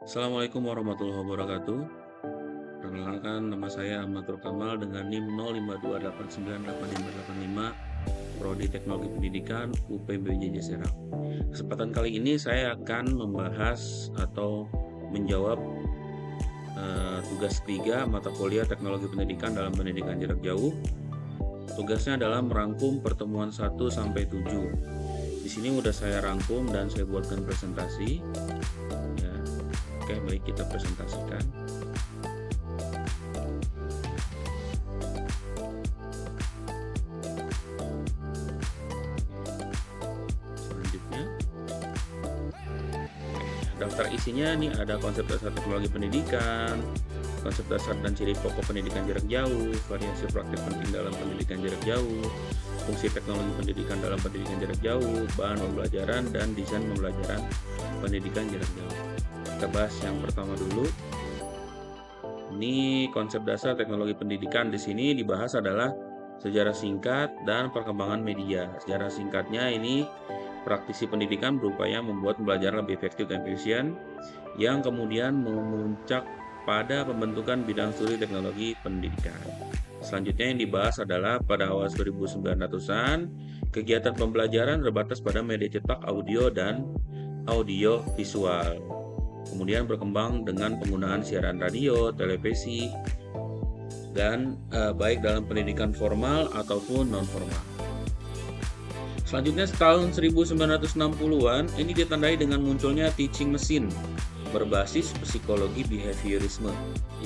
Assalamualaikum warahmatullahi wabarakatuh. Perkenalkan, nama saya Ahmad Kamal dengan NIM 0528985885, Prodi Teknologi Pendidikan UPBJJ Serang. Kesempatan kali ini saya akan membahas atau menjawab tugas 3 mata kuliah Teknologi Pendidikan dalam pendidikan jarak jauh. Tugasnya adalah merangkum pertemuan 1 sampai 7. Di sini udah saya rangkum dan saya buatkan presentasi. Ya. Oke, baik, kita presentasikan. Selanjutnya, daftar isinya nih ada konsep dasar teknologi pendidikan, konsep dasar dan ciri pokok pendidikan jarak jauh, variasi praktik penting dalam pendidikan jarak jauh, fungsi teknologi pendidikan dalam pendidikan jarak jauh, bahan pembelajaran dan desain pembelajaran pendidikan jarak jauh. Kita bahas yang pertama dulu. Ini konsep dasar teknologi pendidikan. Di sini dibahas adalah sejarah singkat dan perkembangan media. Sejarah singkatnya ini praktisi pendidikan berupaya membuat pembelajaran lebih efektif dan efisien, yang kemudian memuncak pada pembentukan bidang studi teknologi pendidikan. Selanjutnya yang dibahas adalah pada awal 1900-an, kegiatan pembelajaran terbatas pada media cetak, audio, dan audio visual. Kemudian berkembang dengan penggunaan siaran radio, televisi, dan baik dalam pendidikan formal ataupun non-formal. Selanjutnya tahun 1960-an ini ditandai dengan munculnya teaching machine berbasis psikologi behaviorisme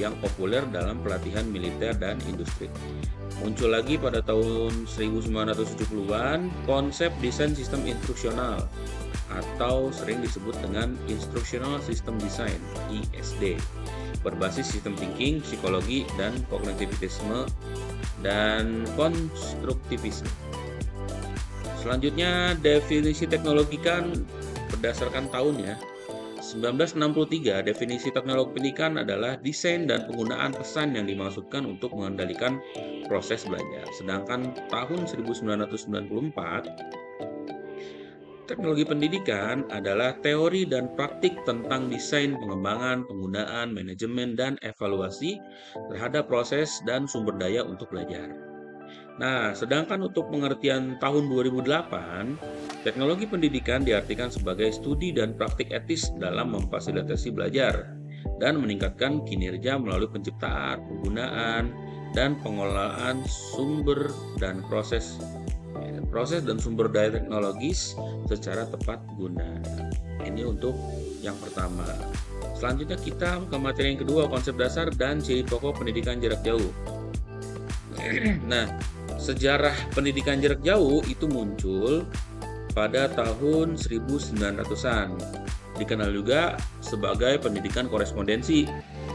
yang populer dalam pelatihan militer dan industri. Muncul lagi pada tahun 1970-an konsep desain sistem instruksional atau sering disebut dengan Instructional System Design (ISD), berbasis sistem thinking, psikologi, dan kognitivisme dan konstruktivisme. Selanjutnya definisi teknologi kan berdasarkan tahun ya. 1963 definisi teknologi pendidikan adalah desain dan penggunaan pesan yang dimaksudkan untuk mengendalikan proses belajar. Sedangkan tahun 1994 teknologi pendidikan adalah teori dan praktik tentang desain, pengembangan, penggunaan, manajemen, dan evaluasi terhadap proses dan sumber daya untuk belajar. Nah, sedangkan untuk pengertian tahun 2008, teknologi pendidikan diartikan sebagai studi dan praktik etis dalam memfasilitasi belajar dan meningkatkan kinerja melalui penciptaan, penggunaan, dan pengelolaan sumber dan proses dan sumber daya teknologis secara tepat guna. Ini untuk yang pertama. Selanjutnya kita ke materi yang kedua, konsep dasar dan ciri pokok pendidikan jarak jauh. Nah, sejarah pendidikan jarak jauh itu muncul pada tahun 1900-an. Dikenal juga sebagai pendidikan korespondensi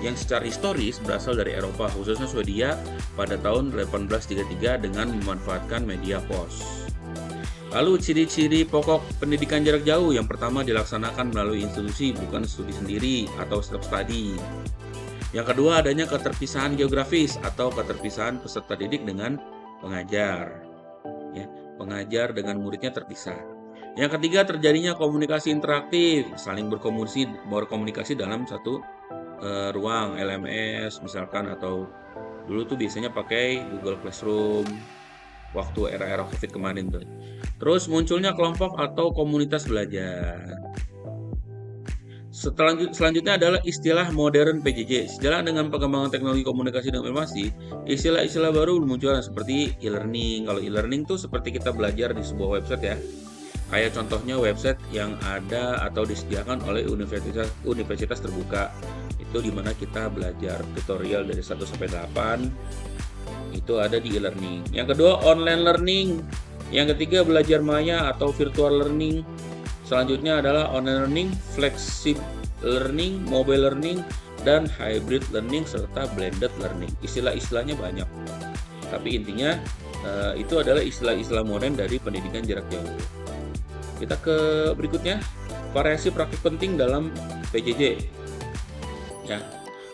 yang secara historis berasal dari Eropa, khususnya Swedia pada tahun 1833 dengan memanfaatkan media pos. Lalu ciri-ciri pokok pendidikan jarak jauh, yang pertama dilaksanakan melalui institusi bukan studi sendiri atau self-study. Yang kedua, adanya keterpisahan geografis atau keterpisahan peserta didik dengan pengajar. Ya, pengajar dengan muridnya terpisah. Yang ketiga, terjadinya komunikasi interaktif, saling berkomunikasi dalam satu ruang LMS misalkan, atau dulu tuh biasanya pakai Google Classroom waktu era-era COVID kemarin tuh. Terus munculnya kelompok atau komunitas belajar. Selanjutnya adalah istilah modern PJJ. Sejalan dengan perkembangan teknologi komunikasi dan informasi, istilah-istilah baru bermunculan seperti e-learning. Kalau e-learning tuh seperti kita belajar di sebuah website ya. Kayak contohnya website yang ada atau disediakan oleh universitas terbuka. Itu dimana kita belajar tutorial dari 1 sampai 8. Itu ada di e-learning. Yang kedua, online learning. Yang ketiga, belajar maya atau virtual learning. Selanjutnya adalah online learning, flexible learning, mobile learning, dan hybrid learning, serta blended learning. Istilah-istilahnya banyak. Tapi intinya itu adalah istilah-istilah modern dari pendidikan jarak jauh. Kita ke berikutnya, variasi praktik penting dalam PJJ. Ya.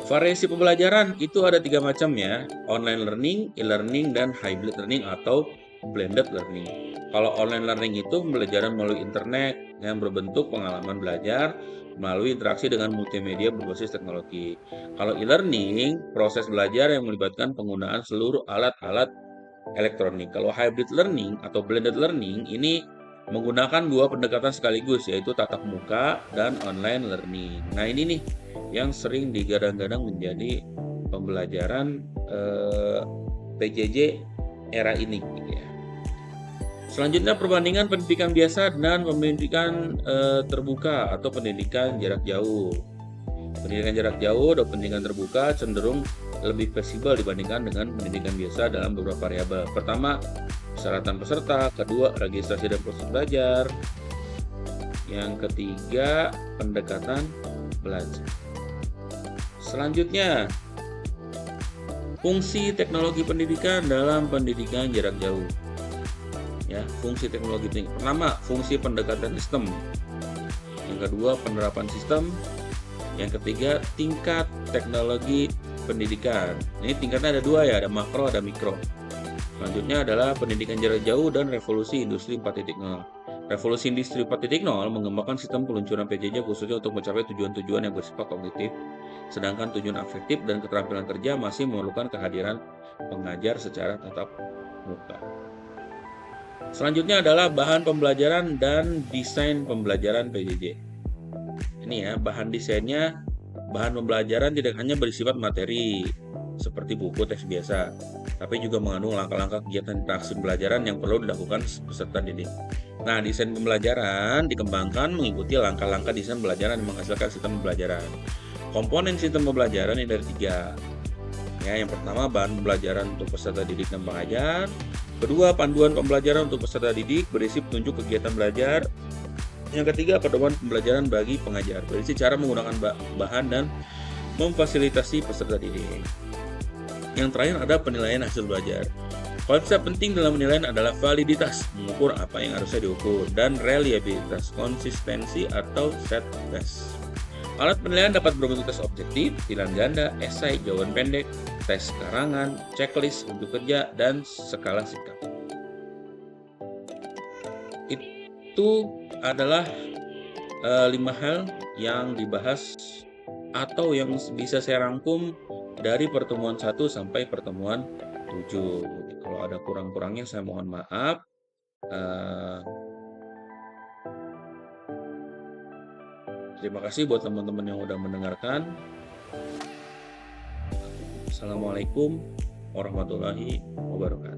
Variasi pembelajaran itu ada 3 macam ya, online learning, e-learning, dan hybrid learning atau blended learning. Kalau online learning itu pembelajaran melalui internet yang berbentuk pengalaman belajar melalui interaksi dengan multimedia berbasis teknologi. Kalau e-learning, proses belajar yang melibatkan penggunaan seluruh alat-alat elektronik. Kalau hybrid learning atau blended learning ini menggunakan dua pendekatan sekaligus, yaitu tatap muka dan online learning. Nah, ini nih yang sering digadang-gadang menjadi pembelajaran PJJ era ini gitu ya. Selanjutnya perbandingan pendidikan biasa dan pendidikan terbuka atau pendidikan jarak jauh. Pendidikan jarak jauh atau pendidikan terbuka cenderung lebih fleksibel dibandingkan dengan pendidikan biasa dalam beberapa variabel. Pertama, persyaratan peserta, kedua, registrasi dan proses belajar, yang ketiga, pendekatan belajar. Selanjutnya, fungsi teknologi pendidikan dalam pendidikan jarak jauh. Ya, fungsi teknologi pendidikan. Pertama, fungsi pendekatan sistem. Yang kedua, penerapan sistem. Yang ketiga, tingkat teknologi pendidikan. Ini tingkatnya ada dua ya, ada makro, ada mikro. Selanjutnya adalah pendidikan jarak jauh dan revolusi industri 4.0. Revolusi industri 4.0 mengembangkan sistem peluncuran PJJ khususnya untuk mencapai tujuan-tujuan yang bersifat kognitif, sedangkan tujuan afektif dan keterampilan kerja masih memerlukan kehadiran pengajar secara tatap muka. Selanjutnya adalah bahan pembelajaran dan desain pembelajaran PJJ. Ini ya, bahan desainnya, bahan pembelajaran tidak hanya bersifat materi seperti buku teks biasa, tapi juga mengandung langkah-langkah kegiatan interaksi pembelajaran yang perlu dilakukan peserta didik. Nah, desain pembelajaran dikembangkan mengikuti langkah-langkah desain pembelajaran yang menghasilkan sistem pembelajaran. Komponen sistem pembelajaran ini dari tiga. Ya, yang pertama bahan pembelajaran untuk peserta didik dan pengajar. Kedua, panduan pembelajaran untuk peserta didik berisi petunjuk kegiatan belajar. Yang ketiga, pedoman pembelajaran bagi pengajar, berisi cara menggunakan bahan dan memfasilitasi peserta didik. Yang terakhir ada penilaian hasil belajar. Konsep penting dalam penilaian adalah validitas, mengukur apa yang harusnya diukur, dan reliabilitas, konsistensi atau set test. Alat penilaian dapat berbentuk tes objektif, pilihan ganda, esai, jawaban pendek, tes karangan, checklist untuk kerja, dan skala sikap. Itu adalah 5 hal yang dibahas atau yang bisa saya rangkum dari pertemuan 1 sampai pertemuan 7. Kalau ada kurang-kurangnya saya mohon maaf. Terima kasih buat teman-teman yang udah mendengarkan. Assalamualaikum warahmatullahi wabarakatuh.